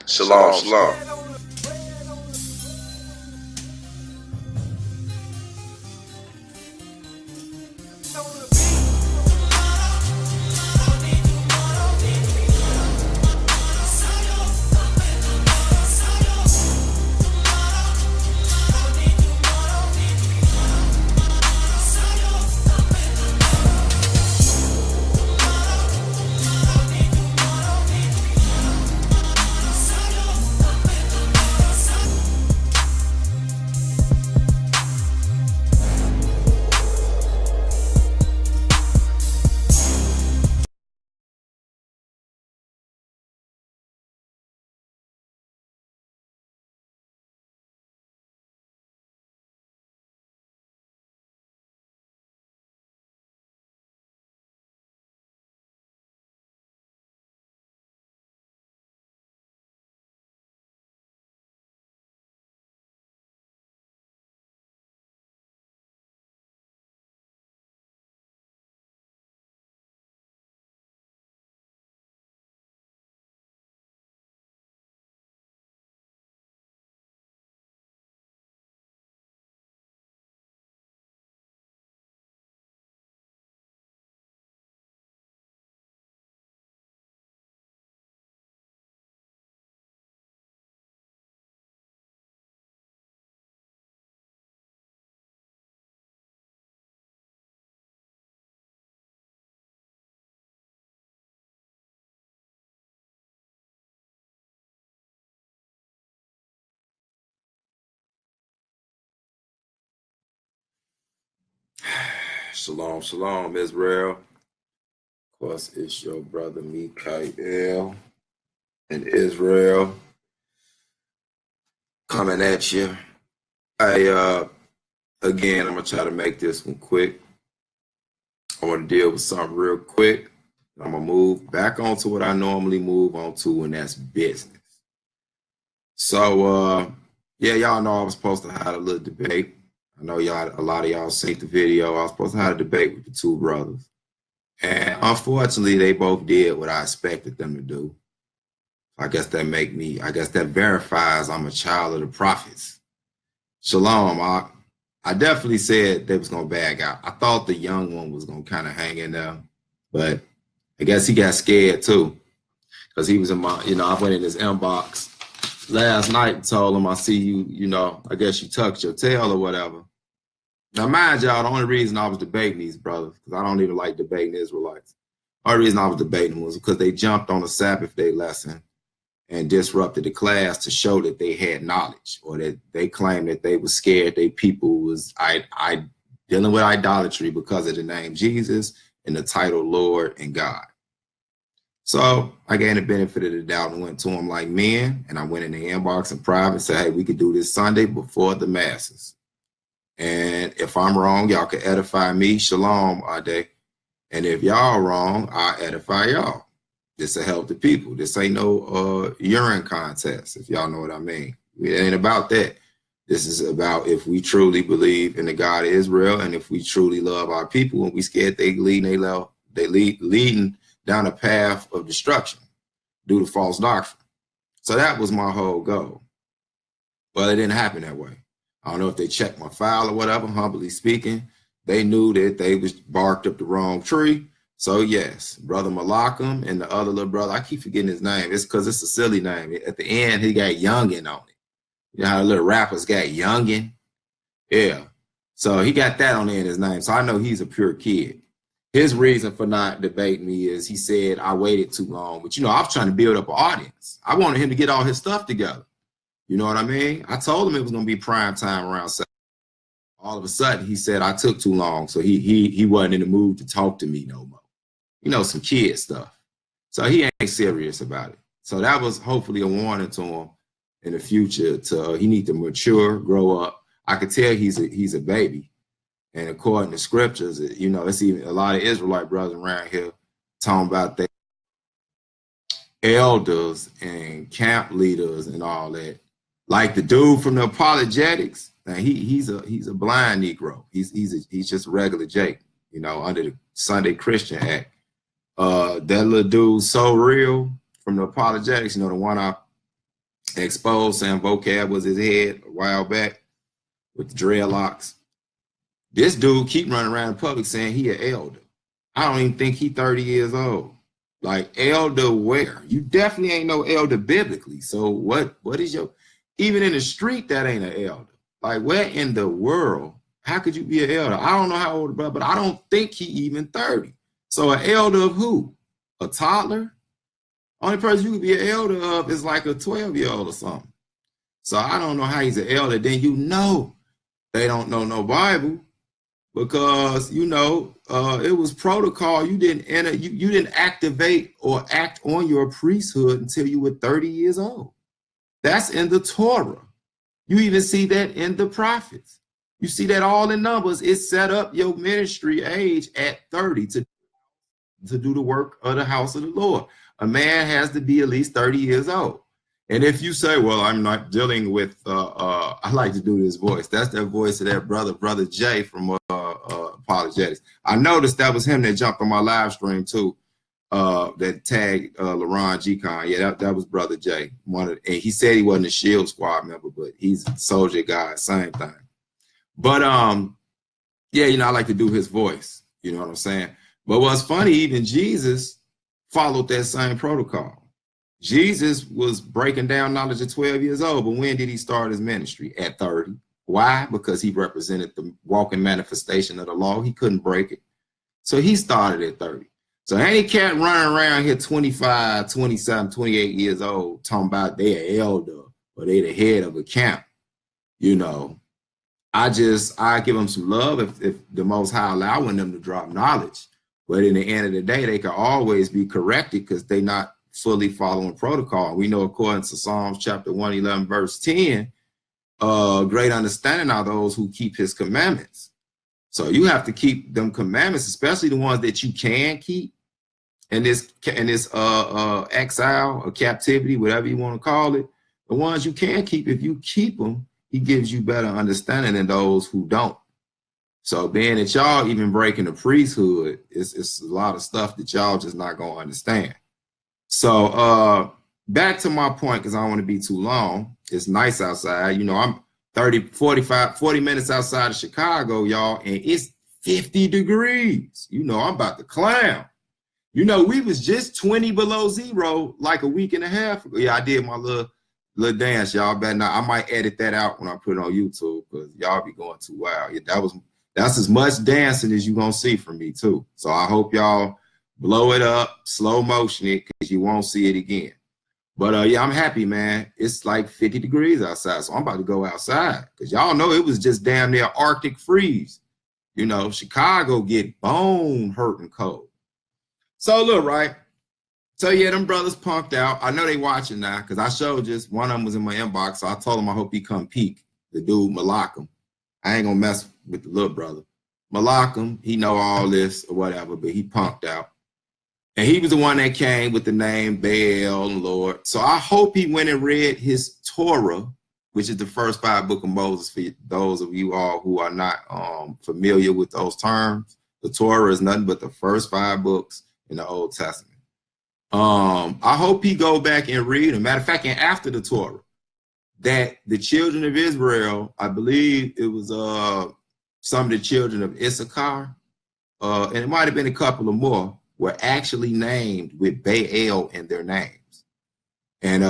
Shalom, Shalom, shalom. shalom. Shalom, shalom, Israel. Of course, it's your brother Mikael in Israel coming at you. Again, I'm gonna try to make this one quick. I want to deal with something real quick. I'm gonna move back onto what I normally move on to, and that's business. So, yeah, y'all know I was supposed to have a little debate. I know a lot of y'all seen the video. I was supposed to have a debate with the two brothers. And unfortunately, they both did what I expected them to do. I guess that verifies I'm a child of the prophets. Shalom. I definitely said they was going to bag out. I thought the young one was going to kind of hang in there, but I guess he got scared too, because he was in my, I went in his inbox last night and told him, I see you, I guess you tucked your tail or whatever. Now, mind y'all, the only reason I was debating these brothers, because I don't even like debating Israelites. The only reason I was debating was because they jumped on the Sabbath day lesson and disrupted the class to show that they had knowledge, or that they claimed that they were scared they people was dealing with idolatry because of the name Jesus and the title Lord and God. So I gave the benefit of the doubt and went to them like men, and I went in the inbox in private and said, hey, we could do this Sunday before the masses. And if I'm wrong, y'all can edify me. Shalom, Ade. And if y'all wrong, I'll edify y'all. This will help the people. This ain't no urine contest, if y'all know what I mean. It ain't about that. This is about if we truly believe in the God of Israel, and if we truly love our people, and we scared they leading down a path of destruction due to false doctrine. So that was my whole goal. But it didn't happen that way. I don't know if they checked my file or whatever, humbly speaking. They knew that they was barked up the wrong tree. So yes, Brother Malachim and the other little brother, I keep forgetting his name. It's because it's a silly name. At the end, he got Youngin on it. You know how the little rappers got Youngin? Yeah. So he got that on there in his name. So I know he's a pure kid. His reason for not debating me is he said I waited too long. But, I was trying to build up an audience. I wanted him to get all his stuff together. You know what I mean? I told him it was going to be prime time around 7. All of a sudden, he said I took too long. So he wasn't in the mood to talk to me no more. Some kid stuff. So he ain't serious about it. So that was hopefully a warning to him in the future he need to mature, grow up. I could tell he's a baby. And according to scriptures, it's even a lot of Israelite brothers around here talking about their elders and camp leaders and all that. Like the dude from the apologetics, now he's a blind Negro. He's just a regular Jake, under the Sunday Christian Act. That little dude So Real from the apologetics, the one I exposed saying vocab was his head a while back with the dreadlocks. This dude keep running around in public saying he an elder. I don't even think he 30 years old. Like, elder where? You definitely ain't no elder biblically. So what is your, even in the street, that ain't an elder. Like, where in the world, how could you be an elder? I don't know how old, bro, but I don't think he even 30. So an elder of who? A toddler? Only person you could be an elder of is like a 12-year-old or something. So I don't know how he's an elder. Then you know they don't know no Bible, because you know it was protocol. You didn't enter, you didn't activate or act on your priesthood until you were 30 years old. That's in the Torah. You even see that in the prophets. You see that all in Numbers. It set up your ministry age at 30 to do the work of the house of the Lord. A man has to be at least 30 years old. And if you say, well, I'm not dealing with, I like to do this voice. That's that voice of that brother Jay from Apologetics. I noticed that was him that jumped on my live stream too, that tagged LaRon G-Con. Yeah, that was Brother Jay. And he said he wasn't a Shield Squad member, but he's a soldier guy, same thing. But yeah, you know, I like to do his voice. You know what I'm saying? But what's funny, even Jesus followed that same protocol. Jesus was breaking down knowledge at 12 years old, but when did he start his ministry? At 30. Why? Because he represented the walking manifestation of the law. He couldn't break it. So he started at 30. So any cat running around here 25, 27, 28 years old talking about they're an elder or they the head of a camp, you know, I give them some love if the Most High allowing them to drop knowledge. But in the end of the day, they can always be corrected because they're not fully following protocol. We know, according to Psalms chapter 111, verse 10, great understanding are those who keep his commandments. So you have to keep them commandments, especially the ones that you can keep in this exile or captivity, whatever you want to call it. The ones you can keep, if you keep them, he gives you better understanding than those who don't. So being that y'all even breaking the priesthood, it's a lot of stuff that y'all just not going to understand. So back to my point, because I don't want to be too long. It's nice outside. You know, I'm 40 minutes outside of Chicago, y'all, and it's 50 degrees. You know, I'm about to clown. You know, we was just 20 below zero like a week and a half ago. Yeah, I did my little dance, y'all. Better not. I might edit that out when I put it on YouTube, because y'all be going too wild. Yeah, that's as much dancing as you gonna see from me too. So I hope y'all blow it up, slow motion it, because you won't see it again. But yeah, I'm happy, man. It's like 50 degrees outside, so I'm about to go outside, because y'all know it was just damn near Arctic freeze. You know, Chicago get bone hurting cold. So look, right? So yeah, them brothers punked out. I know they watching now, because I showed just one of them was in my inbox, so I told him I hope he come peek. The dude Malachem. I ain't gonna mess with the little brother. Malachem, he know all this or whatever, but he punked out. And he was the one that came with the name Baal and Lord. So I hope he went and read his Torah, which is the first 5 books of Moses. For those of you all who are not familiar with those terms, the Torah is nothing but the first 5 books in the Old Testament. I hope he go back and read them. Matter of fact, and after the Torah, that the children of Israel, I believe it was some of the children of Issachar, and it might have been a couple of more, were actually named with Baal in their names. And,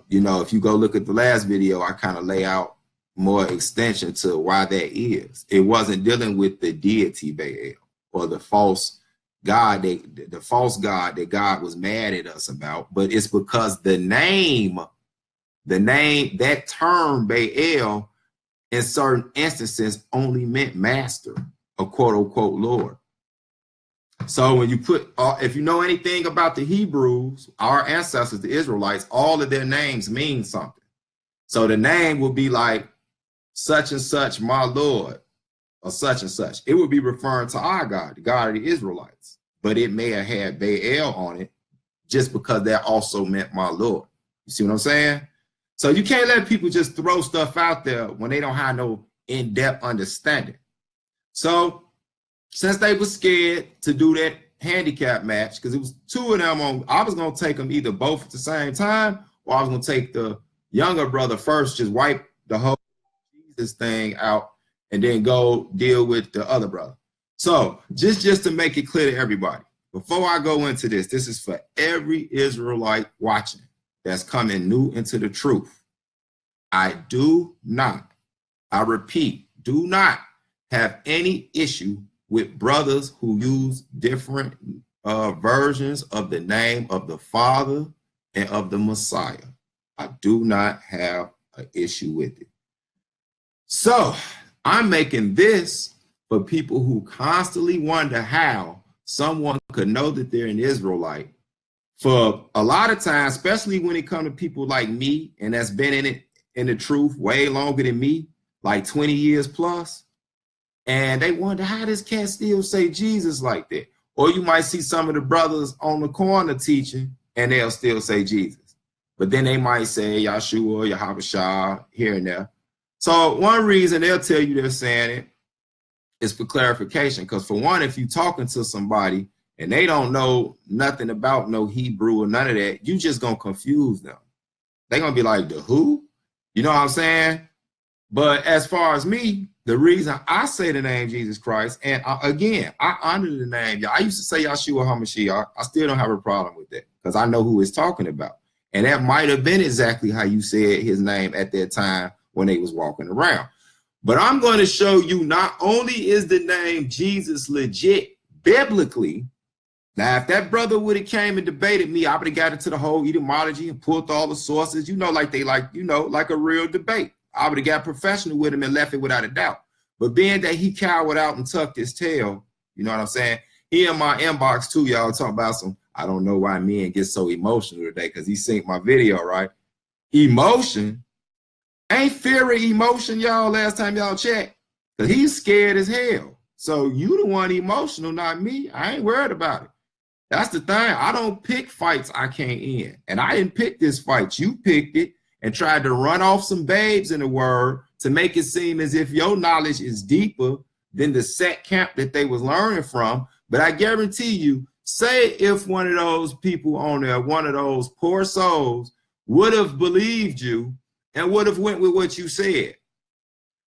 you know, if you go look at the last video, I kind of lay out more extension to why that is. It wasn't dealing with the deity Baal or the false God, the false God that God was mad at us about, but it's because the name, that term Baal in certain instances only meant master, a quote unquote Lord. So when you put, if you know anything about the Hebrews, our ancestors, the Israelites, all of their names mean something. So the name will be like such and such, my Lord, or such and such. It would be referring to our God, the God of the Israelites, but it may have had Baal on it just because that also meant my Lord. You see what I'm saying? So you can't let people just throw stuff out there when they don't have no in-depth understanding. So since they were scared to do that handicap match, because it was 2 of them on, I was going to take them either both at the same time, or I was going to take the, younger brother first just wipe the whole Jesus thing out and then go deal with the other brother. So just to make it clear to everybody, before I go into this, this is for every Israelite watching that's coming new into the truth. I do not, I repeat, do not have any issue with brothers who use different versions of the name of the Father and of the Messiah. I do not have an issue with it. So I'm making this for people who constantly wonder how someone could know that they're an Israelite. For a lot of times, especially when it comes to people like me, and that's been in the truth way longer than me, like 20 years plus, and they wonder how this cat still say Jesus like that. Or you might see some of the brothers on the corner teaching, and they'll still say Jesus. But then they might say Yahshua, Yahushua, here and there. So one reason they'll tell you they're saying it is for clarification. Because for one, if you're talking to somebody and they don't know nothing about no Hebrew or none of that, you just gonna confuse them. They're gonna be like, the who? You know what I'm saying? But as far as me, the reason I say the name Jesus Christ, and again, I honor the name. I used to say Yahshua HaMashiach. I still don't have a problem with that because I know who it's talking about. And that might have been exactly how you said his name at that time when they was walking around. But I'm going to show you not only is the name Jesus legit biblically. Now, if that brother would have came and debated me, I would have got into the whole etymology and pulled all the sources, like a real debate. I would have got professional with him and left it without a doubt. But being that he cowered out and tucked his tail, you know what I'm saying? He in my inbox too, y'all talking about some, I don't know why men get so emotional today because he synced my video, right? Emotion? Ain't fear of emotion, y'all, last time y'all checked. Because he's scared as hell. So you the one emotional, not me. I ain't worried about it. That's the thing. I don't pick fights I can't end. And I didn't pick this fight. You picked it and tried to run off some babes in the word to make it seem as if your knowledge is deeper than the set camp that they was learning from. But I guarantee you, say if one of those people on there, one of those poor souls, would have believed you and would have went with what you said,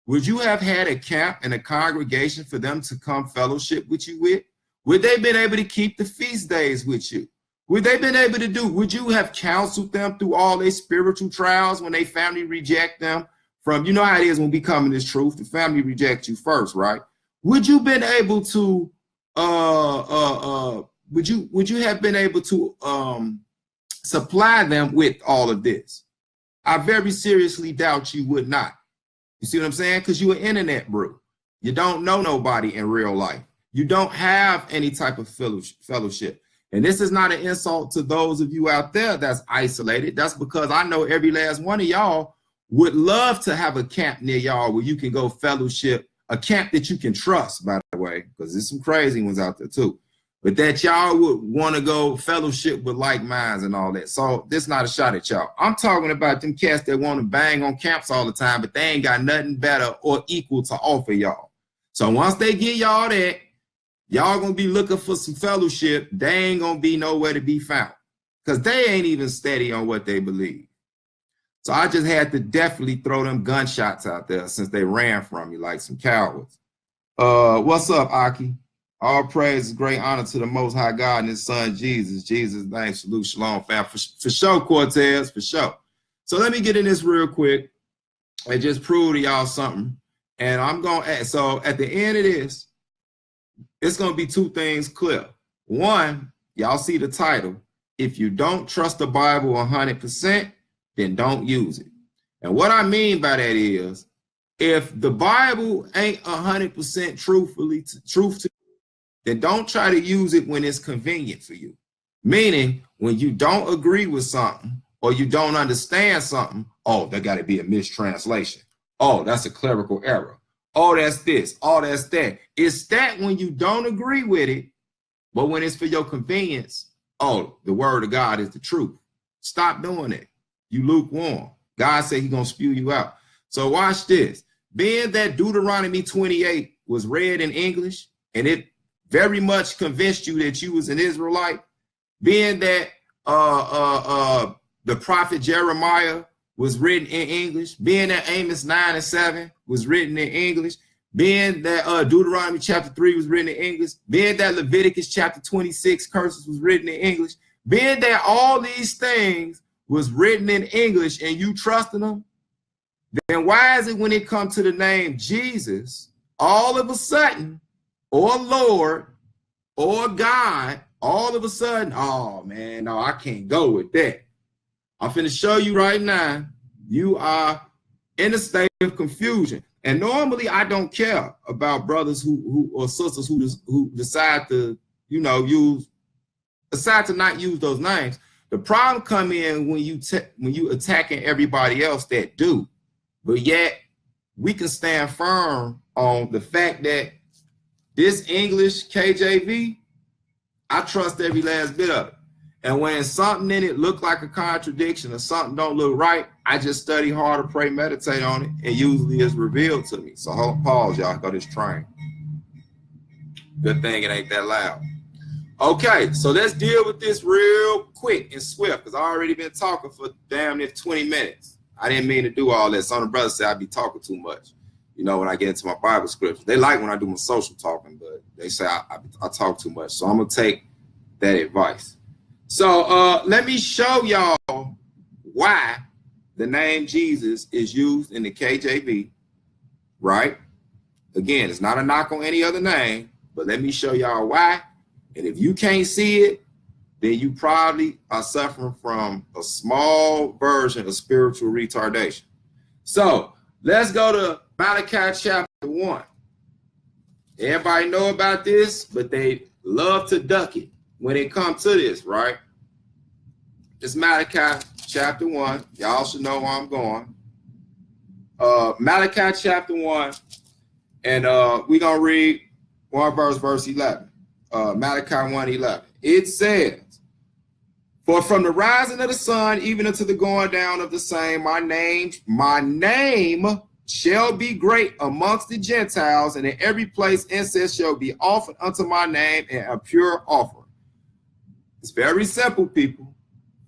would you have had a camp and a congregation for them to come fellowship with you with? Would they been able to keep the feast days with you? Would they been able to do, would you have counseled them through all their spiritual trials when they family reject them from, you know how it is when we come in this truth, the family rejects you first, right? Would you been able to, would you have been able to supply them with all of this? I very seriously doubt you would not. You see what I'm saying? Because you're an internet brew. You don't know nobody in real life. You don't have any type of fellowship. And this is not an insult to those of you out there that's isolated. That's because I know every last one of y'all would love to have a camp near y'all where you can go fellowship, a camp that you can trust, by the way, because there's some crazy ones out there too. But that y'all would want to go fellowship with like minds and all that. So this is not a shot at y'all. I'm talking about them cats that want to bang on camps all the time, but they ain't got nothing better or equal to offer y'all. So once they get y'all that, y'all gonna be looking for some fellowship, they ain't gonna be nowhere to be found because they ain't even steady on what they believe. So I just had to definitely throw them gunshots out there since they ran from you like some cowards. What's up, Aki? All praise is great honor to the Most High God and his son, Jesus. Jesus' name, salute, shalom, fam. For sure, Cortez, for sure. So let me get in this real quick and just prove to y'all something. And I'm going to add, so at the end of this, it's going to be two things clear. One, y'all see the title. If you don't trust the Bible 100%, then don't use it. And what I mean by that is, if the Bible ain't 100% truth to you, then don't try to use it when it's convenient for you. Meaning, when you don't agree with something or you don't understand something, oh, there got to be a mistranslation. Oh, that's a clerical error. Oh, that's this. Oh, that's that. It's that when you don't agree with it, but when it's for your convenience, oh, the word of God is the truth. Stop doing it. You lukewarm. God said he's going to spew you out. So watch this. Being that Deuteronomy 28 was read in English and it very much convinced you that you was an Israelite, being that the prophet Jeremiah was written in English, being that Amos 9 and 7 was written in English, being that Deuteronomy chapter 3 was written in English, being that Leviticus chapter 26 curses was written in English, being that all these things was written in English and you trusting them, then why is it when it comes to the name Jesus, all of a sudden, or Lord, or God, all of a sudden, oh man, no, I can't go with that. I'm finna show you right now, you are in a state of confusion. And normally I don't care about brothers who or sisters who decide to, you know, decide to not use those names. The problem come in when you attacking everybody else that do. But yet we can stand firm on the fact that this English KJV, I trust every last bit of it. And when something in it look like a contradiction or something don't look right, I just study hard, pray, meditate on it, and usually it's revealed to me. So pause, y'all, go this train. Good thing it ain't that loud. Okay, so let's deal with this real quick and swift, because I already been talking for damn near 20 minutes. I didn't mean to do all that. Some of the brothers say I be talking too much, you know, when I get into my Bible scriptures. They like when I do my social talking, but they say I talk too much. So I'm going to take that advice. So let me show y'all why the name Jesus is used in the KJV, right? Again, it's not a knock on any other name, but let me show y'all why. And if you can't see it, then you probably are suffering from a small version of spiritual retardation. So let's go to Malachi chapter 1. Everybody know about this, but they love to duck it when it comes to this, right? It's Malachi chapter 1. Y'all should know where I'm going. Malachi chapter 1, and we're going to read one verse 11. Malachi 1:11. It says, for from the rising of the sun even unto the going down of the same, my name shall be great amongst the Gentiles, and in every place incense shall be offered unto my name, and a pure offering. It's very simple, people.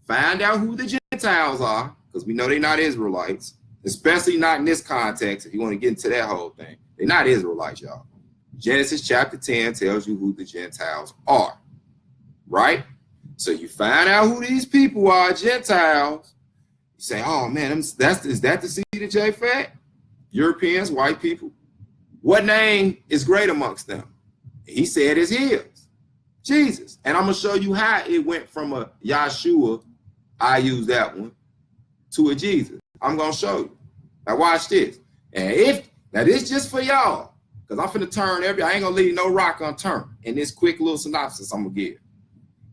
Find out who the Gentiles are, because we know they're not Israelites, especially not in this context. If you want to get into that whole thing, they're not Israelites, y'all. Genesis chapter 10 tells you who the Gentiles are, right? So you find out who these people are, Gentiles. You say, oh man, is that the seed of Japhet? Europeans, white people. What name is great amongst them? He said it's his, Jesus. And I'm going to show you how it went from a Yahshua, I use that one, to a Jesus. I'm going to show you. Now watch this. And now this just for y'all, because I'm finna turn I ain't gonna leave no rock unturned in this quick little synopsis I'm gonna give.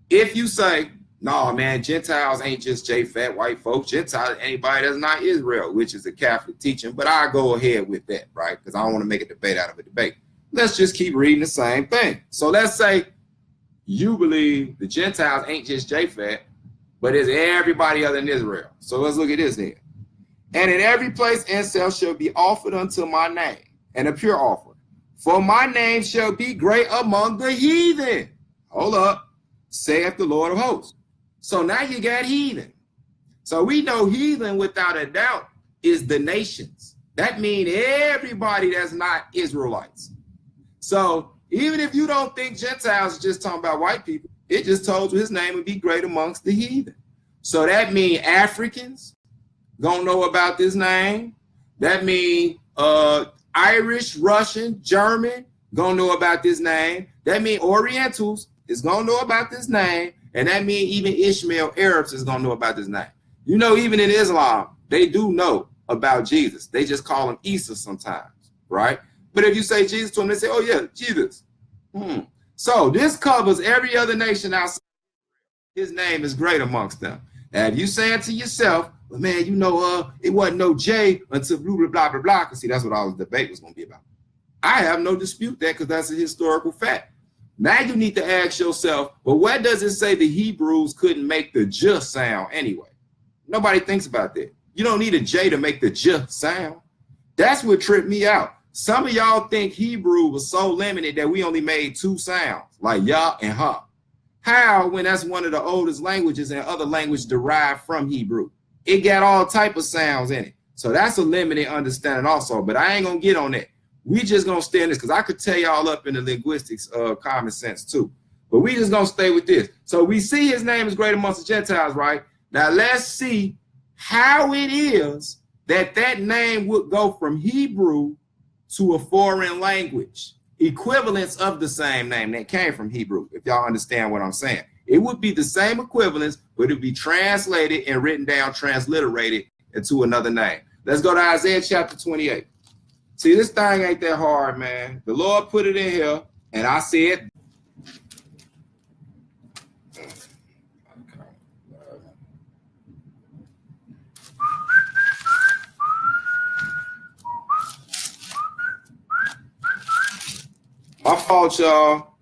If you say, no, man, Gentiles ain't just Japhet, white folks, Gentiles, anybody that's not Israel, which is a Catholic teaching, but I'll go ahead with that, right? Because I don't want to make a debate out of a debate. Let's just keep reading the same thing. So let's say you believe the Gentiles ain't just Japhet, but it's everybody other than Israel. So let's look at this then. And in every place incense shall be offered unto my name, and a pure offering. For my name shall be great among the heathen. Hold up, saith the Lord of hosts. So now you got heathen. So we know heathen without a doubt is the nations. That means everybody that's not Israelites. So even if you don't think Gentiles is just talking about white people, it just told you his name would be great amongst the heathen. So that means Africans gonna know about this name. That means Irish, Russian, German gonna know about this name. That means Orientals is gonna know about this name. And that means even Ishmael Arabs is gonna know about this name. You know, even in Islam, they do know about Jesus. They just call him Isa sometimes, right? But if you say Jesus to them, they say, oh yeah, Jesus. So this covers every other nation outside. His name is great amongst them. Now, if you saying to yourself, well, man, you know, it wasn't no J until blah, blah, blah, blah, blah. Because see, that's what all the debate was going to be about. I have no dispute that because that's a historical fact. Now you need to ask yourself, well, where does it say the Hebrews couldn't make the J sound anyway? Nobody thinks about that. You don't need a J to make the J sound. That's what tripped me out. Some of y'all think Hebrew was so limited that we only made two sounds, like Yah and Ha. How, when that's one of the oldest languages and other languages derived from Hebrew? it got all type of sounds in it. So that's a limited understanding also, but I ain't gonna get on that. We just gonna stay in this because I could tell y'all up in the linguistics of common sense too. But we just gonna stay with this. So we see his name is great amongst the Gentiles, right? Now let's see how it is that that name would go from Hebrew to a foreign language. Equivalents of the same name that came from Hebrew, if y'all understand what I'm saying. It would be the same equivalence, but it would be translated and written down, transliterated into another name. Let's go to Isaiah chapter 28. See, this thing ain't that hard, man. The Lord put it in here, and I said, my fault, y'all.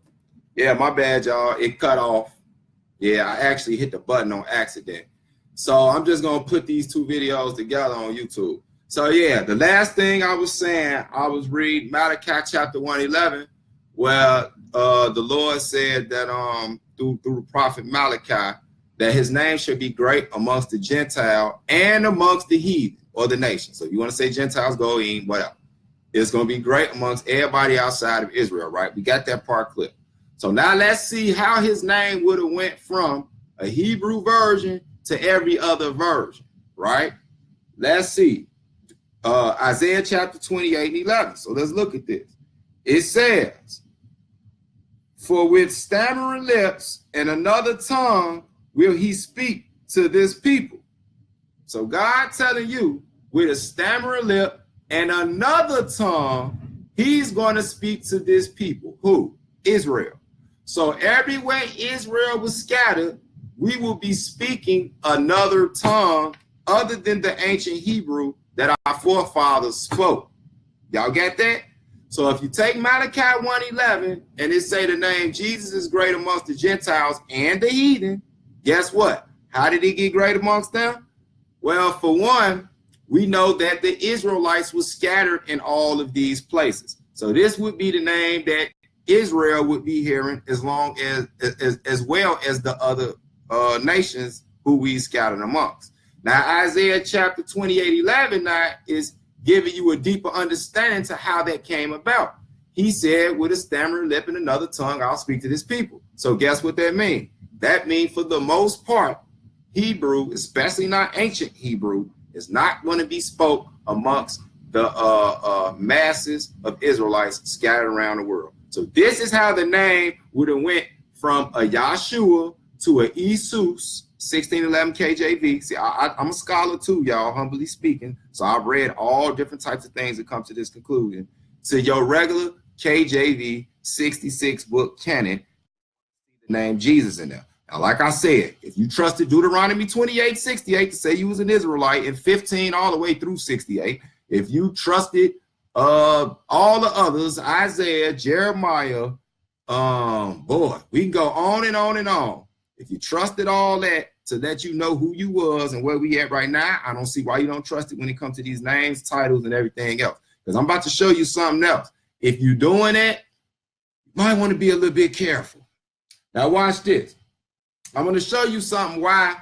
Yeah, my bad, y'all. It cut off. Yeah, I actually hit the button on accident. So I'm just going to put these two videos together on YouTube. So yeah, the last thing I was saying, I was reading Malachi chapter 1:11, where the Lord said that through the prophet Malachi, that his name should be great amongst the Gentile and amongst the heathen or the nation. So if you want to say Gentiles, go in, whatever. It's going to be great amongst everybody outside of Israel, right? We got that part clipped. So now let's see how his name would have went from a Hebrew version to every other version, right? Let's see. Isaiah chapter 28:11. So let's look at this. It says, for with stammering lips and another tongue will he speak to this people. So God telling you, with a stammering lip and another tongue, he's going to speak to this people. Who? Israel. So everywhere Israel was scattered, we will be speaking another tongue other than the ancient Hebrew that our forefathers spoke. Y'all get that? So if you take Malachi 1:11 and it say the name Jesus is great amongst the Gentiles and the heathen, guess what? How did he get great amongst them? Well, for one, we know that the Israelites were scattered in all of these places. So this would be the name that Israel would be hearing as well as the other nations who we scattered amongst. Now, Isaiah chapter 28:11 now is giving you a deeper understanding to how that came about. He said, with a stammering lip and another tongue, I'll speak to this people. So guess what that means? That means for the most part, Hebrew, especially not ancient Hebrew, is not going to be spoke amongst the masses of Israelites scattered around the world. So this is how the name would have went from a Yahshua to a Jesus, 1611 KJV. See, I'm a scholar too, y'all, humbly speaking. So I've read all different types of things that come to this conclusion. To your regular KJV 66 book canon, the name Jesus in there. Now, like I said, if you trusted Deuteronomy 28:68 to say you was an Israelite, and 15 all the way through 68, if you trusted all the others, Isaiah, Jeremiah, boy, we can go on and on and on. If you trusted all that to let you know who you was and where we at right now, I don't see why you don't trust it when it comes to these names, titles, and everything else. Because I'm about to show you something else. If you're doing it, you might want to be a little bit careful. Now watch this. I'm going to show you something why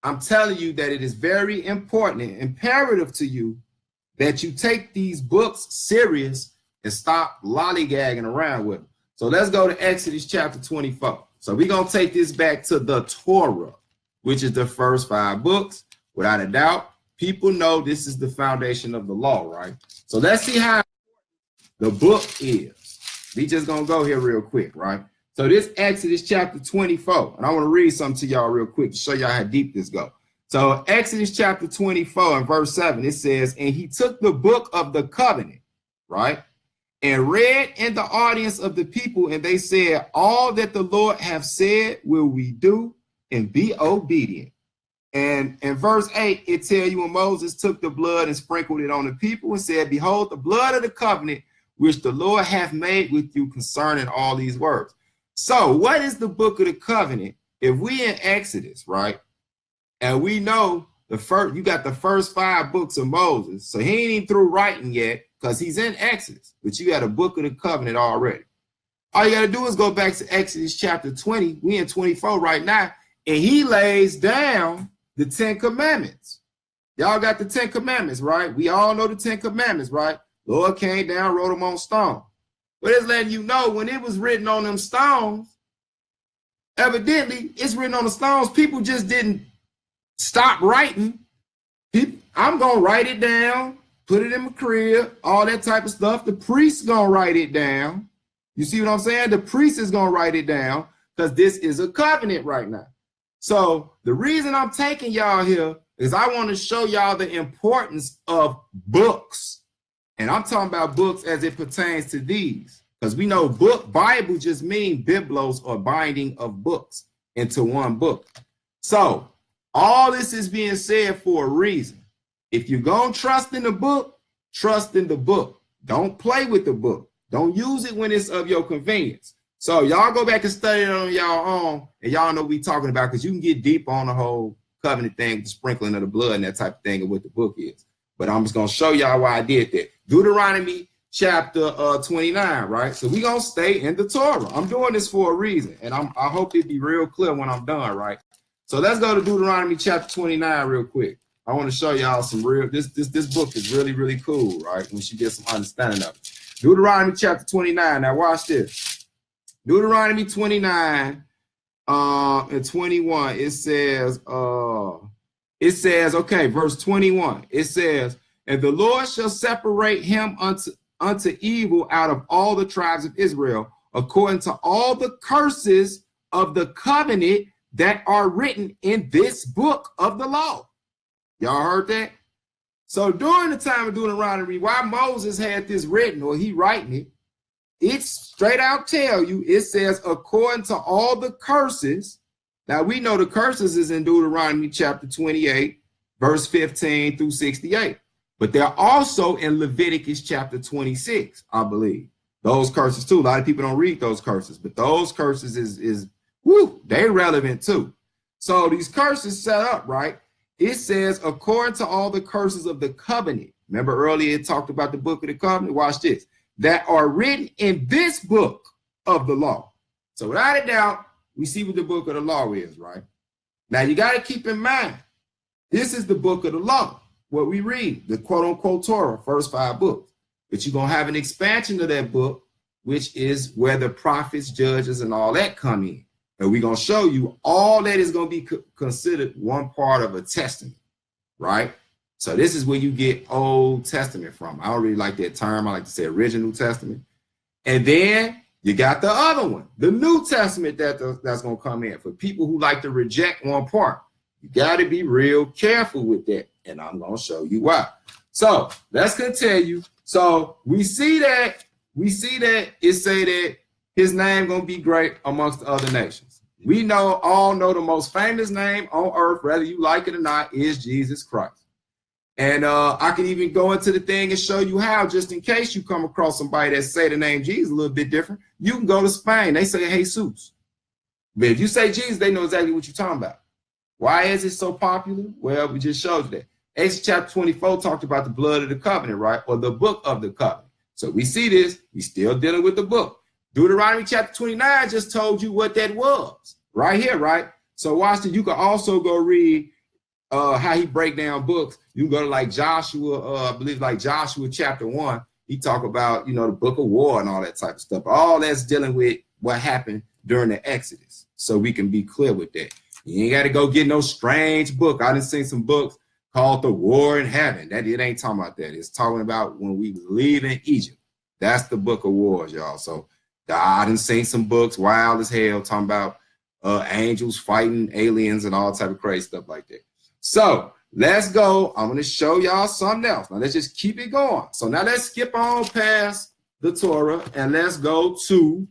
I'm telling you that it is very important and imperative to you that you take these books serious and stop lollygagging around with them. So let's go to Exodus chapter 24. So we're going to take this back to the Torah, which is the first 5 books. Without a doubt, people know this is the foundation of the law, right? So let's see how the book is. We just going to go here real quick, right? So this Exodus chapter 24, and I want to read something to y'all real quick to show y'all how deep this goes. So Exodus chapter 24 and verse 7, it says, and he took the book of the covenant, right, and read in the audience of the people, and they said, all that the Lord have said will we do, and be obedient. And in verse 8, it tells you when Moses took the blood and sprinkled it on the people and said, behold, the blood of the covenant which the Lord hath made with you concerning all these words. So what is the book of the covenant? If we in Exodus, right, and we know the first, you got the first 5 books of Moses, so he ain't even through writing yet because he's in Exodus, but you got a book of the covenant already. All you got to do is go back to Exodus chapter 20. We in 24 right now, and he lays down the 10 commandments. Y'all got the 10 Commandments, right? We all know the 10 Commandments, right? Lord came down, wrote them on stone. But it's letting you know when it was written on them stones, evidently it's written on the stones. People just didn't stop writing. I'm going to write it down, put it in my crib, all that type of stuff. The priest's going to write it down. You see what I'm saying? The priest is going to write it down because this is a covenant right now. So the reason I'm taking y'all here is I want to show y'all the importance of books. And I'm talking about books as it pertains to these. Because we know Bible just means biblos or binding of books into one book. So all this is being said for a reason. If you're going to trust in the book, trust in the book. Don't play with the book. Don't use it when it's of your convenience. So y'all go back and study it on y'all own, and y'all know what we talking about, because you can get deep on the whole covenant thing, the sprinkling of the blood and that type of thing, and what the book is. But I'm just going to show y'all why I did that. Deuteronomy chapter 29, right? So we're going to stay in the Torah. I'm doing this for a reason, and I hope it be real clear when I'm done, right? So let's go to Deuteronomy chapter 29 real quick. I want to show y'all some real, this book is really, really cool, right? Once you get some understanding of it. Deuteronomy chapter 29. Now watch this. Deuteronomy 29 and 21. It says, okay, verse 21. It says, and the Lord shall separate him unto evil out of all the tribes of Israel, according to all the curses of the covenant that are written in this book of the law. Y'all heard that? So during the time of Deuteronomy, while Moses had this written, or he writing it, it's straight out tell you, it says, according to all the curses. Now we know the curses is in Deuteronomy chapter 28, verse 15 through 68. But they're also in Leviticus chapter 26, I believe. Those curses too. A lot of people don't read those curses, but those curses is they're relevant too. So these curses set up, right? It says, according to all the curses of the covenant. Remember earlier it talked about the book of the covenant? Watch this. That are written in this book of the law. So without a doubt, we see what the book of the law is, right? Now you got to keep in mind, this is the book of the law, what we read, the quote unquote Torah, first 5 books. But you're going to have an expansion of that book, which is where the prophets, judges, and all that come in. And we're going to show you all that is going to be considered one part of a testament, right? So this is where you get Old Testament from. I don't really like that term. I like to say original Testament. And then you got the other one, the New Testament that's going to come in. For people who like to reject one part, you got to be real careful with that. And I'm going to show you why. So let's continue. So we see that it say that his name going to be great amongst the other nations. We all know the most famous name on earth, whether you like it or not, is Jesus Christ. And I can even go into the thing and show you how, just in case you come across somebody that say the name Jesus a little bit different. You can go to Spain. They say Jesus. But if you say Jesus, they know exactly what you're talking about. Why is it so popular? Well, we just showed you that. Exodus chapter 24 talked about the blood of the covenant, right? Or the book of the covenant. So we see this. We still dealing with the book. Deuteronomy chapter 29 just told you what that was right here, right? So watch this. You can also go read how he break down books. You can go to like Joshua, I believe like Joshua chapter 1. He talk about, the book of war and all that type of stuff. All that's dealing with what happened during the Exodus. So we can be clear with that. You ain't got to go get no strange book. I done seen some books called The War in Heaven. That it ain't talking about that. It's talking about when we was leaving Egypt. That's the book of wars, y'all. So I done seen some books wild as hell talking about angels fighting aliens and all type of crazy stuff like that. So let's go. I'm going to show y'all something else. Now let's just keep it going. So now let's skip on past the Torah and let's go to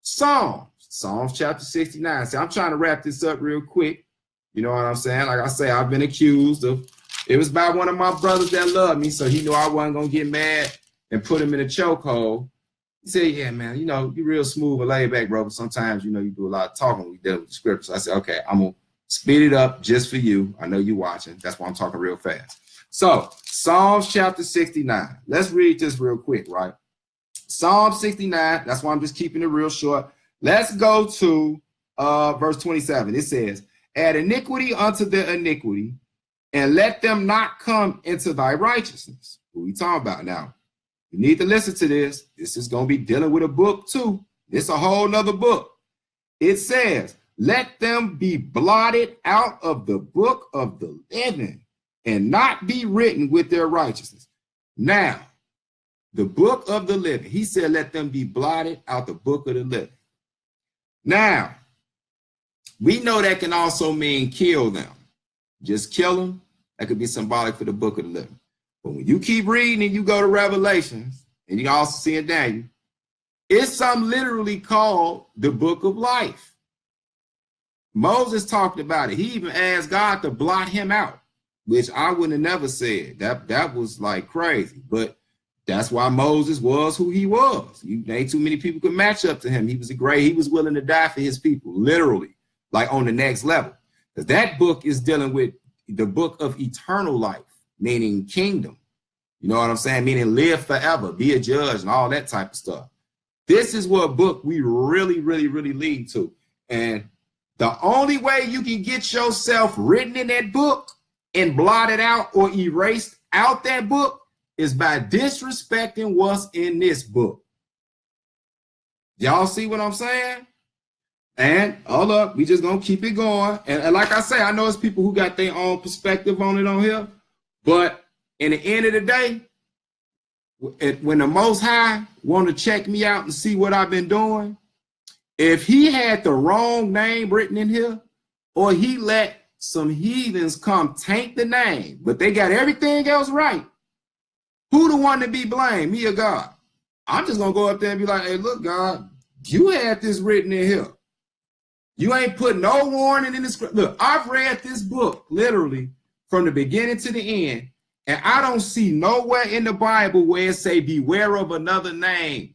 Psalms. Psalms chapter 69. See, I'm trying to wrap this up real quick. You know what I'm saying? Like I say, I've been accused of, it was by one of my brothers that loved me, so he knew I wasn't going to get mad and put him in a chokehold. He said, yeah, man, you're real smooth and laid back, bro, but sometimes, you do a lot of talking when we deal with the scriptures. I said, okay, I'm going to speed it up just for you. I know you're watching. That's why I'm talking real fast. So Psalms chapter 69. Let's read this real quick, right? Psalm 69. That's why I'm just keeping it real short. Let's go to verse 27. It says, add iniquity unto the iniquity, and let them not come into thy righteousness. What we talking about now? You need to listen to this. This is going to be dealing with a book too. It's a whole nother book. It says, let them be blotted out of the book of the living and not be written with their righteousness. Now, the book of the living, he said, let them be blotted out the book of the living. Now, we know that can also mean kill them. Just kill them. That could be symbolic for the book of the living. But when you keep reading and you go to Revelations, and you also see in Daniel, it's something literally called the book of life. Moses talked about it. He even asked God to blot him out, which I would have never said. That was like crazy. But that's why Moses was who he was. Ain't too many people could match up to him. He was willing to die for his people, literally, like on the next level. Because that book is dealing with the book of eternal life, meaning kingdom. You know what I'm saying? Meaning live forever, be a judge and all that type of stuff. This is what book we really, really, really lead to. And the only way you can get yourself written in that book and blotted out or erased out that book is by disrespecting what's in this book. Y'all see what I'm saying? And hold up, we just gonna keep it going. And like I say, I know it's people who got their own perspective on it on here, but in the end of the day, when the Most High want to check me out and see what I've been doing, if he had the wrong name written in here, or he let some heathens come taint the name, but they got everything else right, who the one to be blamed, me or God? I'm just gonna go up there and be like, hey, look, God, you had this written in here. You ain't put no warning in the script. Look, I've read this book literally from the beginning to the end, and I don't see nowhere in the Bible where it say beware of another name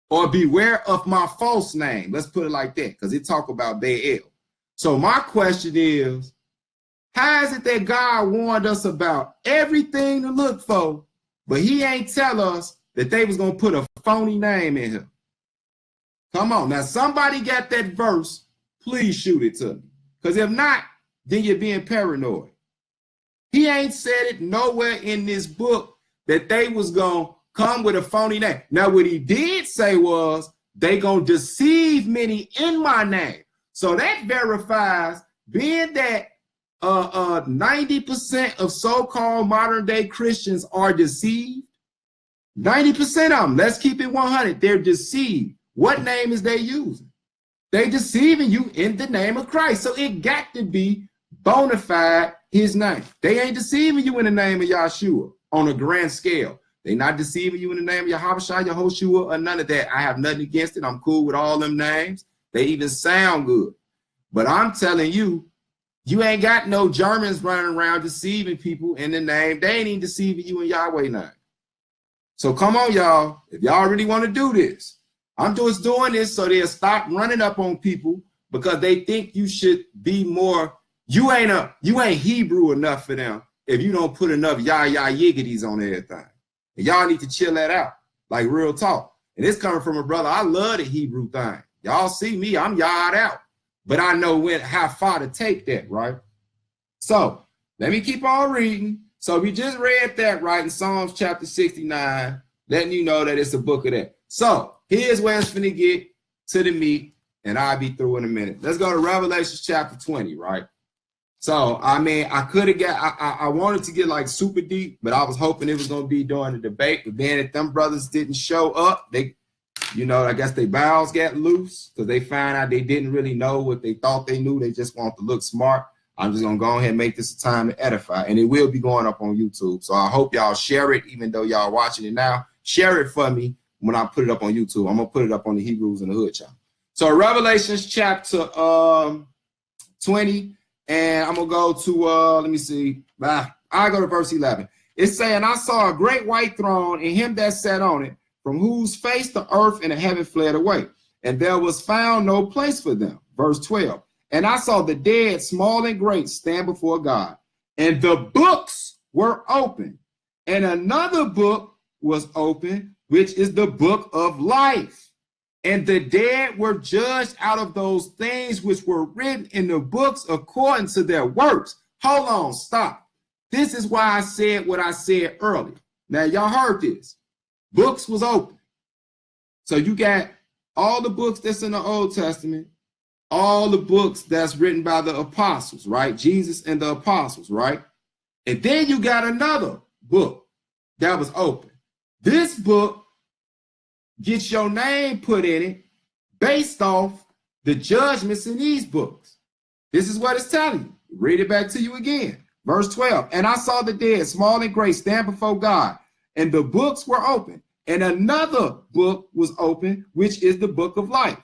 or beware of my false name. Let's put it like that, because it talk about Baal. So my question is, how is it that God warned us about everything to look for, but he ain't tell us that they was going to put a phony name in here? Come on. Now, somebody got that verse. Please shoot it to me. Because if not, then you're being paranoid. He ain't said it nowhere in this book that they was going to come with a phony name. Now, what he did say was they going to deceive many in my name. So that verifies, being that 90% of so-called modern day Christians are deceived. 90% of them, let's keep it 100, they're deceived. What name is they using? They deceiving you in the name of Christ. So it got to be bona fide his name. They ain't deceiving you in the name of Yahshua on a grand scale. They not deceiving you in the name of Yahushua, Yehoshua, or none of that. I have nothing against it. I'm cool with all them names. They even sound good. But I'm telling you, you ain't got no Germans running around deceiving people in the name. They ain't even deceiving you in Yahweh name. So come on, y'all. If y'all really want to do this, I'm just doing this so they'll stop running up on people because they think you should be more. You ain't Hebrew enough for them if you don't put enough yiggities on everything. And y'all need to chill that out, like real talk. And it's coming from a brother. I love the Hebrew thing. Y'all see me, I'm yard out. But I know how far to take that, right? So let me keep on reading. So we just read that, right, in Psalms chapter 69, letting you know that it's a book of that. So here's where it's finna get to the meat, and I'll be through in a minute. Let's go to Revelation chapter 20, right? So, I mean, I wanted to get like super deep, but I was hoping it was going to be during the debate. But then if them brothers didn't show up, they, you know, I guess their bowels got loose because they found out they didn't really know what they thought they knew. They just want to look smart. I'm just going to go ahead and make this a time to edify, and it will be going up on YouTube. So I hope y'all share it, even though y'all watching it now. Share it for me when I put it up on YouTube. I'm going to put it up on the Hebrews in the Hood channel. So Revelations chapter 20, and I'm going to go to, let me see. I go to verse 11. It's saying, I saw a great white throne and him that sat on it, from whose face the earth and the heaven fled away, and there was found no place for them. Verse 12. And I saw the dead, small and great, stand before God, and the books were open, and another book was open, which is the book of life. And the dead were judged out of those things which were written in the books according to their works. Hold on, stop. This is why I said what I said earlier. Now, y'all heard this. Books was open. So you got all the books that's in the Old Testament, all the books that's written by the apostles, right? Jesus and the apostles, right? And then you got another book that was open. This book gets your name put in it based off the judgments in these books. This is what it's telling you. Read it back to you again. Verse 12. And I saw the dead, small and great, stand before God, and the books were open. And another book was open, which is the book of life.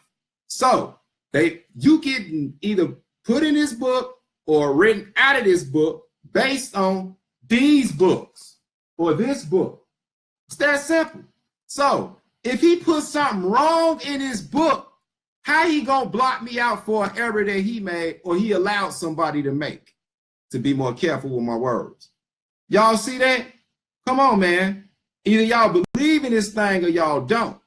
So you get either put in this book or written out of this book based on these books or this book. It's that simple. So if he put something wrong in his book, how he gonna block me out for an error that he made or he allowed somebody to make? To be more careful with my words. Y'all see that? Come on, man. Either y'all believe in this thing or y'all don't.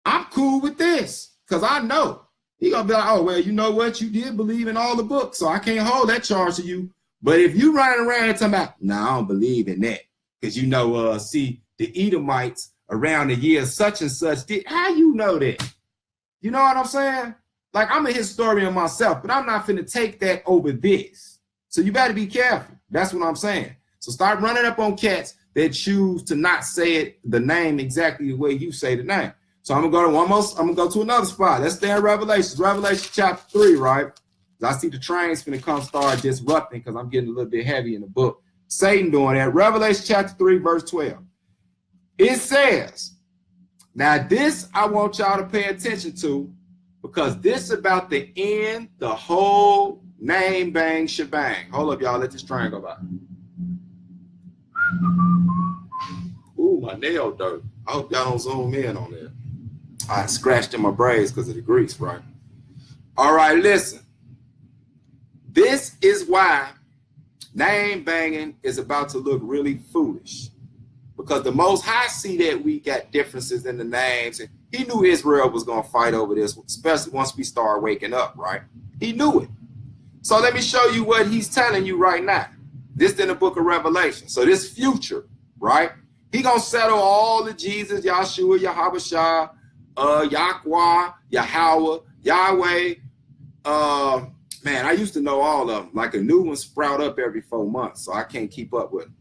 I'm cool with this because I know. He gonna be like, oh, well, you know what? You did believe in all the books, so I can't hold that charge to you. But if you running around and talking about, no, I don't believe in that. Because you know, see, the Edomites around the year such and such did. How you know that? You know what I'm saying? Like, I'm a historian myself, but I'm not finna take that over this. So you better be careful. That's what I'm saying. So start running up on cats that choose to not say it, the name exactly the way you say the name. So I'm gonna go to one more. I'm gonna go to another spot. Let's stay in Revelation. Revelation chapter 3, right? I see the trains finna come start disrupting because I'm getting a little bit heavy in the book. Satan doing that. Revelation chapter 3, verse 12. It says, now this I want y'all to pay attention to because this is about the end, the whole name bang shebang. Hold up, y'all. Let this train go by. Ooh, my nail dirt. I hope y'all don't zoom in on that. I scratched in my braids because of the grease, right? All right, listen. This is why name banging is about to look really foolish. Because the Most High see that we got differences in the names. And he knew Israel was going to fight over this, especially once we start waking up, right? He knew it. So let me show you what he's telling you right now. This in the book of Revelation. So this future, right? He going to settle all the Jesus, Yahshua, Yahushua, Yahweh, Yahweh, Yahweh. Man, I used to know all of them. Like a new one sprout up every 4 months, so I can't keep up with them.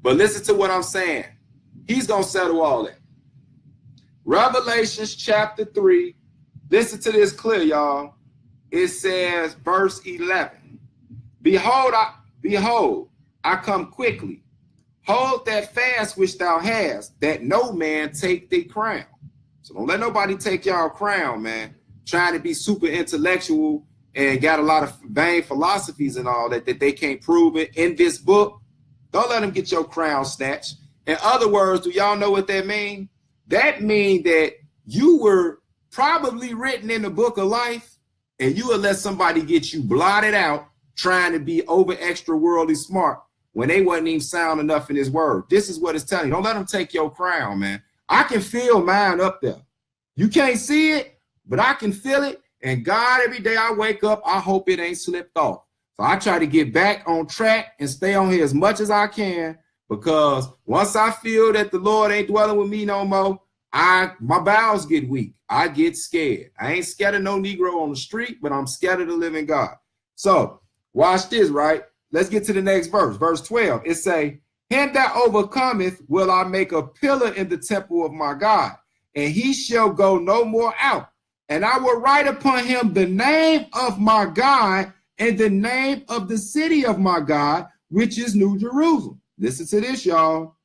But listen to what I'm saying. He's going to settle all that. Revelations chapter 3. Listen to this clear, y'all. It says, verse 11. Behold, I come quickly. Hold that fast which thou hast, that no man take thee crown. So don't let nobody take y'all crown, man. Trying to be super intellectual and got a lot of vain philosophies and all that they can't prove it in this book. Don't let them get your crown snatched. In other words, do y'all know what that means? That means that you were probably written in the book of life and you will let somebody get you blotted out trying to be over extra worldly smart when they wasn't even sound enough in his word. This is what it's telling you. Don't let them take your crown, man. I can feel mine up there. You can't see it, but I can feel it. And God, every day I wake up, I hope it ain't slipped off. So I try to get back on track and stay on here as much as I can, because once I feel that the Lord ain't dwelling with me no more, my bowels get weak. I get scared. I ain't scared of no Negro on the street, but I'm scared of the living God. So watch this, right? Let's get to the next verse. Verse 12. It say, him that overcometh will I make a pillar in the temple of my God, and he shall go no more out. And I will write upon him the name of my God and the name of the city of my God, which is New Jerusalem. Listen to this, y'all.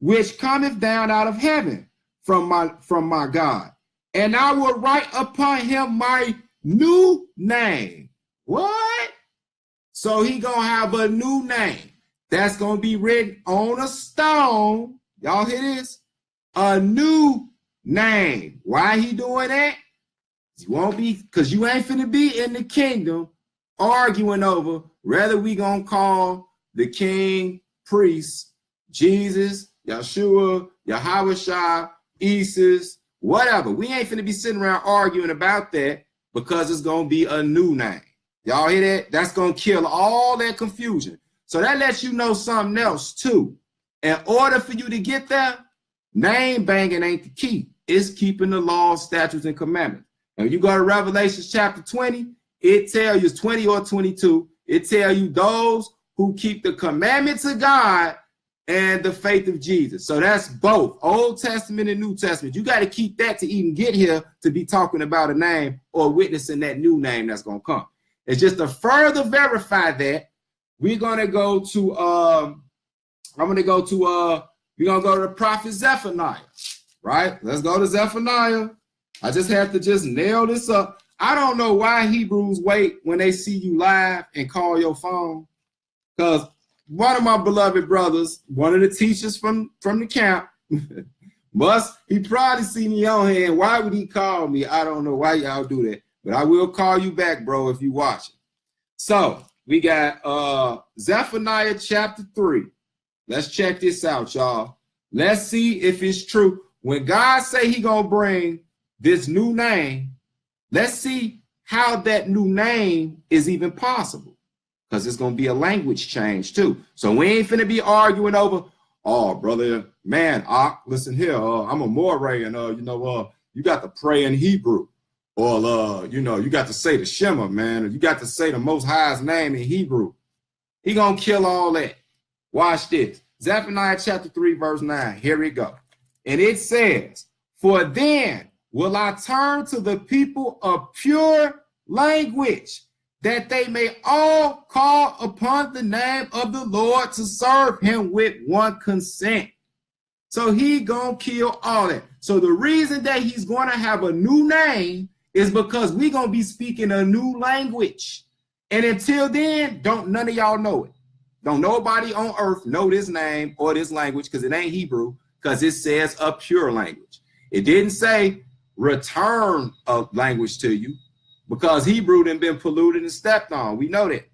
Which cometh down out of heaven from my God. And I will write upon him my new name. What? So he gonna have a new name that's gonna be written on a stone. Y'all hear this? A new name. Why he doing that? You won't be, because you ain't finna be in the kingdom arguing over whether we gonna call the king, priest, Jesus, Yahshua, Yahushua, Isis, whatever. We ain't finna be sitting around arguing about that because it's gonna be a new name. Y'all hear that? That's gonna kill all that confusion. So that lets you know something else too. In order for you to get there, name banging ain't the key. It's keeping the laws, statutes, and commandments. And when you go to Revelation chapter 20, it tells you, it's 20 or 22, it tells you those who keep the commandments of God and the faith of Jesus. So that's both Old Testament and New Testament. You got to keep that to even get here to be talking about a name or witnessing that new name that's going to come. It's just to further verify that, we're going to go to, we're going to go to the prophet Zephaniah, right? Let's go to Zephaniah. I just have to just nail this up. I don't know why Hebrews wait when they see you live and call your phone, because one of my beloved brothers, one of the teachers from the camp, he probably see me on here, and why would he call me? I don't know why y'all do that, but I will call you back, bro, if you watch it. So we got Zephaniah chapter 3. Let's check this out, y'all. Let's see if it's true. When God say he gonna bring this new name, let's see how that new name is even possible, because it's going to be a language change too. So we ain't finna be arguing over, oh, brother, man, listen here, I'm a Moray, and you got to pray in Hebrew, or you got to say the Shema, man, or you got to say the Most High's name in Hebrew. He gonna kill all that. Watch this. Zephaniah chapter 3, verse 9. Here we go. And it says, for then will I turn to the people of pure language, that they may all call upon the name of the Lord to serve him with one consent. So he gonna kill all that. So the reason that he's gonna have a new name is because we gonna be speaking a new language. And until then, don't none of y'all know it. Don't nobody on earth know this name or this language, because it ain't Hebrew, because it says a pure language. It didn't say return a language to you, because Hebrew done been polluted and stepped on. We know that.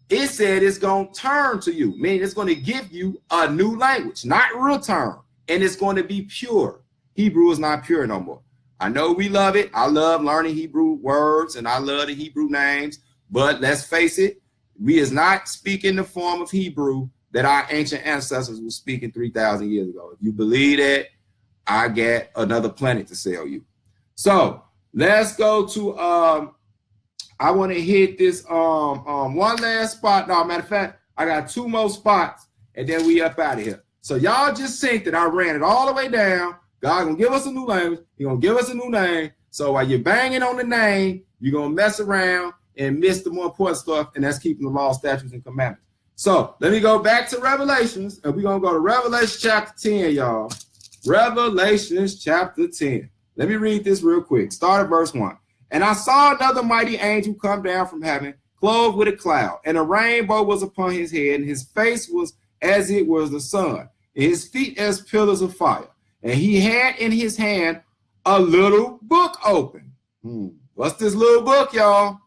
It said it's going to turn to you, meaning it's going to give you a new language, not return, and it's going to be pure. Hebrew is not pure no more. I know we love it. I love learning Hebrew words, and I love the Hebrew names, but let's face it, we is not speaking the form of Hebrew that our ancient ancestors were speaking 3,000 years ago. If you believe that, I got another planet to sell you. So let's go to I want to hit this one last spot. No, matter of fact, I got 2 more spots, and then we up out of here. So y'all just think that I ran it all the way down. God gonna give us a new language. He gonna give us a new name. So while you're banging on the name, you're gonna mess around and miss the more important stuff, and that's keeping the law, statutes, and commandments. So let me go back to Revelations, and we're gonna go to Revelation chapter 10, y'all. Revelations chapter 10. Let me read this real quick. Start at verse 1. And I saw another mighty angel come down from heaven, clothed with a cloud, and a rainbow was upon his head, and his face was as it was the sun, and his feet as pillars of fire. And he had in his hand a little book open. What's this little book, y'all?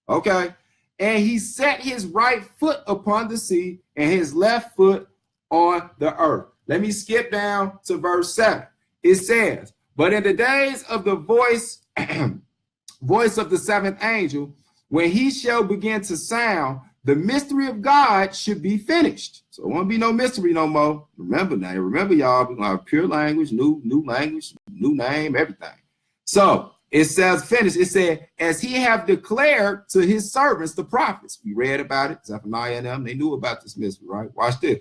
Okay. And he set his right foot upon the sea and his left foot on the earth. Let me skip down to verse 7. It says, but in the days of the voice of the seventh angel, when he shall begin to sound, the mystery of God should be finished. So it won't be no mystery no more. Remember now, y'all, we're gonna have pure language, new language, new name, everything. So it says finished. It said, as he have declared to his servants, the prophets. We read about it. Zephaniah and them, they knew about this mystery, right? Watch this.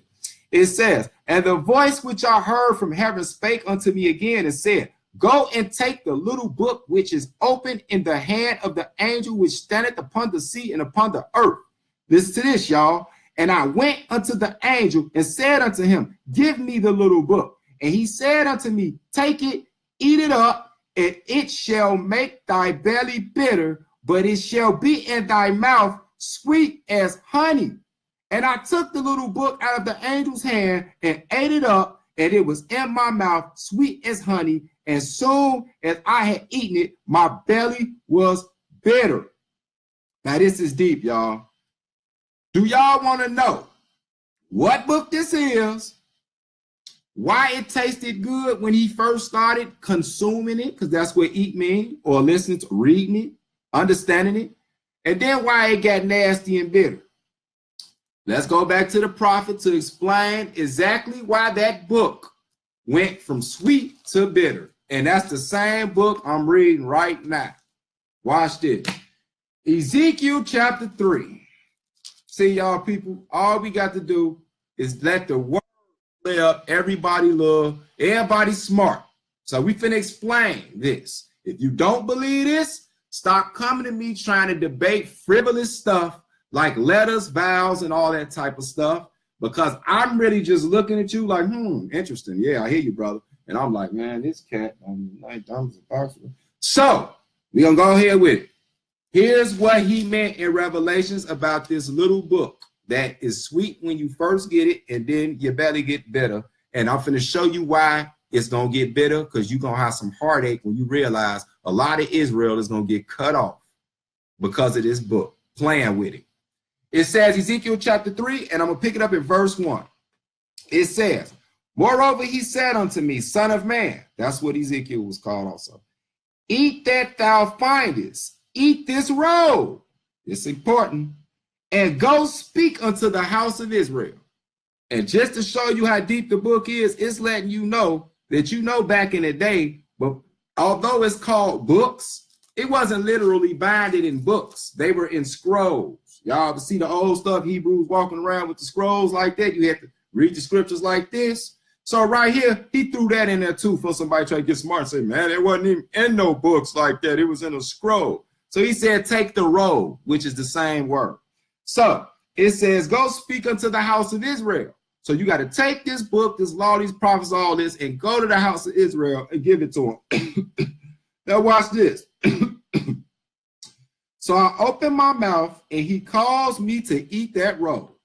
It says, and the voice which I heard from heaven spake unto me again and said, go and take the little book which is open in the hand of the angel which standeth upon the sea and upon the earth. Listen to this, y'all. And I went unto the angel and said unto him, give me the little book. And he said unto me, take it, eat it up, and it shall make thy belly bitter, but it shall be in thy mouth sweet as honey. And I took the little book out of the angel's hand and ate it up, and it was in my mouth sweet as honey. And soon as I had eaten it, my belly was bitter. Now this is deep, y'all. Do y'all want to know what book this is? Why it tasted good when he first started consuming it, because that's what eat means, or listening to, reading it, understanding it, and then why it got nasty and bitter. Let's go back to the prophet to explain exactly why that book went from sweet to bitter. And that's the same book I'm reading right now. Watch this. Ezekiel chapter 3. See, y'all people, all we got to do is let the word play up. Everybody love, everybody smart. So we finna explain this. If you don't believe this, stop coming to me trying to debate frivolous stuff like letters, vows, and all that type of stuff, because I'm really just looking at you like, interesting. Yeah, I hear you, brother. And I'm like, man, this cat, so we're gonna go ahead with it. Here's what he meant in Revelations about this little book that is sweet when you first get it, and then your belly get bitter. And I'm finna show you why it's gonna get bitter, because you're gonna have some heartache when you realize a lot of Israel is gonna get cut off because of this book, playing with it. It says, Ezekiel chapter 3, and I'm going to pick it up in verse 1. It says, moreover, he said unto me, son of man, that's what Ezekiel was called also, eat that thou findest, eat this roll, it's important, and go speak unto the house of Israel. And just to show you how deep the book is, it's letting you know that back in the day, but although it's called books, it wasn't literally binded in books. They were in scrolls. Y'all ever see the old stuff, Hebrews walking around with the scrolls like that? You had to read the scriptures like this. So right here, he threw that in there too for somebody trying to get smart and say, man, it wasn't even in no books like that. It was in a scroll. So he said, take the roll, which is the same word. So it says, go speak unto the house of Israel. So you got to take this book, this law, these prophets, all this, and go to the house of Israel and give it to them. Now watch this. So I open my mouth and he calls me to eat that roll.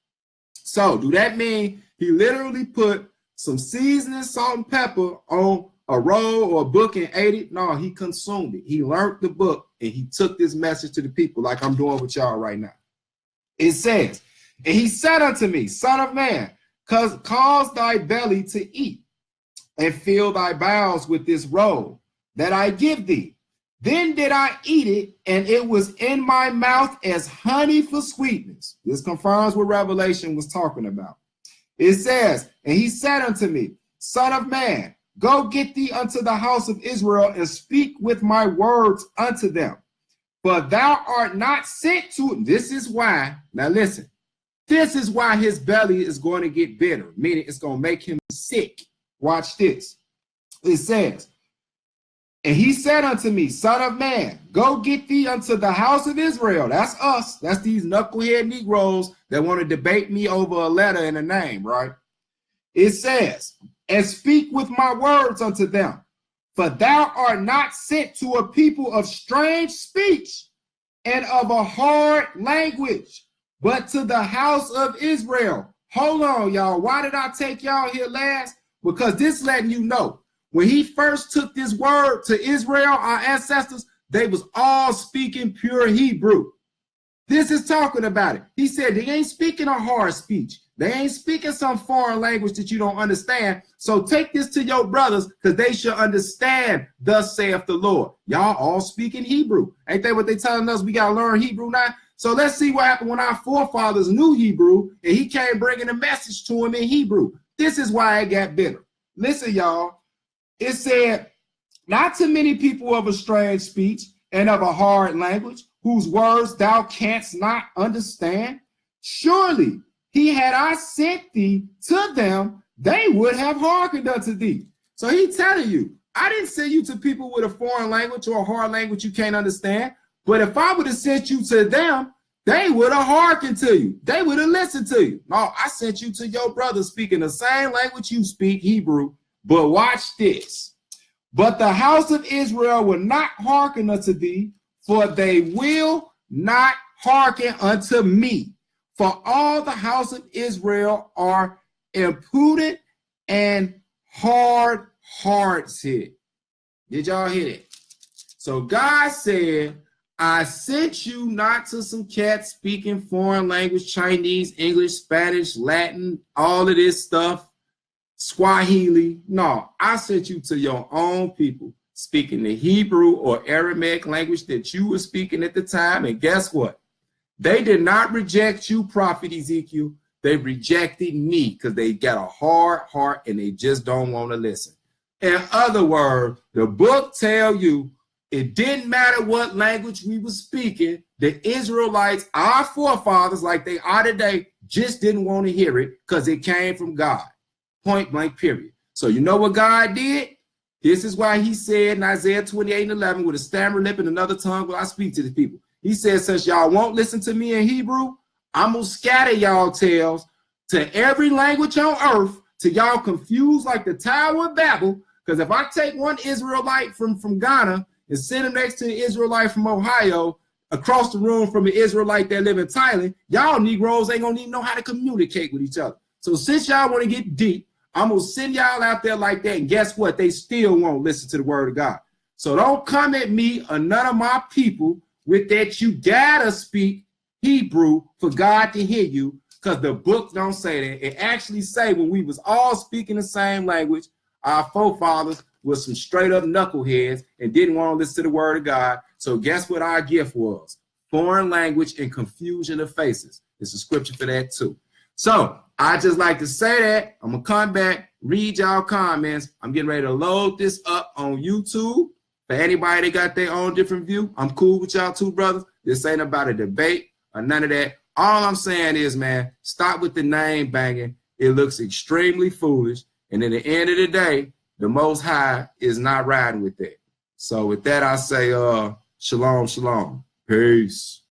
So do that mean he literally put some seasoning, salt, and pepper on a roll or a book and ate it? No, he consumed it. He learned the book and he took this message to the people like I'm doing with y'all right now. It says, and he said unto me, son of man, cause thy belly to eat and fill thy bowels with this roll that I give thee. Then did I eat it, and it was in my mouth as honey for sweetness. This confirms what Revelation was talking about. It says, and he said unto me, son of man, go get thee unto the house of Israel and speak with my words unto them. But thou art not sent to, this is why, now listen, this is why his belly is going to get bitter, meaning it's going to make him sick. Watch this. It says, and he said unto me, son of man, go get thee unto the house of Israel. That's us. That's these knucklehead Negroes that want to debate me over a letter and a name, right? It says, and speak with my words unto them. For thou art not sent to a people of strange speech and of a hard language, but to the house of Israel. Hold on, y'all. Why did I take y'all here last? Because this letting you know. When he first took this word to Israel, our ancestors, they was all speaking pure Hebrew. This is talking about it. He said they ain't speaking a hard speech. They ain't speaking some foreign language that you don't understand. So take this to your brothers because they should understand, thus saith the Lord. Y'all all speaking Hebrew. Ain't that what they telling us? We got to learn Hebrew now. So let's see what happened when our forefathers knew Hebrew and he came bringing a message to them in Hebrew. This is why it got bitter. Listen, y'all. It said, not to many people of a strange speech and of a hard language, whose words thou canst not understand. Surely he had I sent thee to them, they would have hearkened unto thee. So he telling you, I didn't send you to people with a foreign language or a hard language you can't understand. But if I would have sent you to them, they would have hearkened to you. They would have listened to you. No, I sent you to your brother speaking the same language you speak, Hebrew. But watch this. But the house of Israel will not hearken unto thee, for they will not hearken unto me. For all the house of Israel are impudent and hard hearted. Did y'all hear that? So God said, I sent you not to some cats speaking foreign language, Chinese, English, Spanish, Latin, all of this stuff. Swahili. No, I sent you to your own people speaking the Hebrew or Aramaic language that you were speaking at the time. And guess what? They did not reject you, Prophet Ezekiel. They rejected me because they got a hard heart and they just don't want to listen. In other words, the book tell you it didn't matter what language we were speaking. The Israelites, our forefathers, like they are today, just didn't want to hear it because it came from God. Point blank, period. So you know what God did? This is why he said in Isaiah 28:11, with a stammering lip and another tongue will I speak to the people. He said, since y'all won't listen to me in Hebrew, I'm going to scatter y'all tails to every language on earth till y'all confused like the Tower of Babel. Because if I take one Israelite from Ghana and sit him next to the Israelite from Ohio, across the room from an Israelite that live in Thailand, y'all Negroes ain't gonna even know how to communicate with each other. So since y'all want to get deep, I'm gonna send y'all out there like that, and guess what? They still won't listen to the word of God. So don't come at me or none of my people with that you gotta speak Hebrew for God to hear you, because the book don't say that. It actually say when we was all speaking the same language, our forefathers was some straight up knuckleheads and didn't want to listen to the word of God. So guess what our gift was? Foreign language and confusion of faces. It's a scripture for that too. So I just like to say that. I'm going to come back, read y'all comments. I'm getting ready to load this up on YouTube. For anybody that got their own different view, I'm cool with y'all too, brothers. This ain't about a debate or none of that. All I'm saying is, man, stop with the name banging. It looks extremely foolish. And at the end of the day, the Most High is not riding with that. So with that, I say, shalom, shalom. Peace.